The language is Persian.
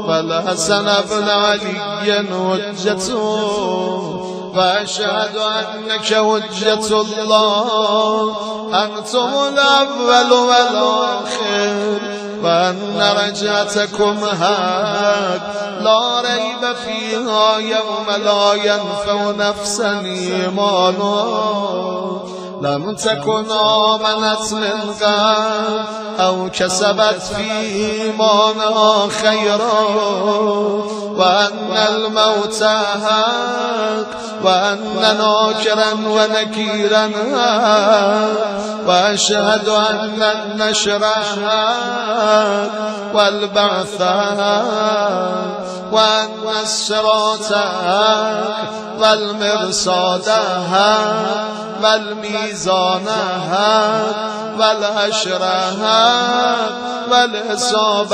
والحسن بن علي حجة وأشهد أنك حجة الله أنتم الأول والآخر وأن رجعتكم هاد لا ريب فيها يوم لا ينفع نفسا إيمانها لم تكن آمنت من قبل أو كسبت في إيمانها خيرا وأن الموت حق وأن ناكرا ونكيرا حق وأشهد أن النشر حق والبعث حق وأن الصراط حق والمرصاد حق والميزان حق والحشر حق والحساب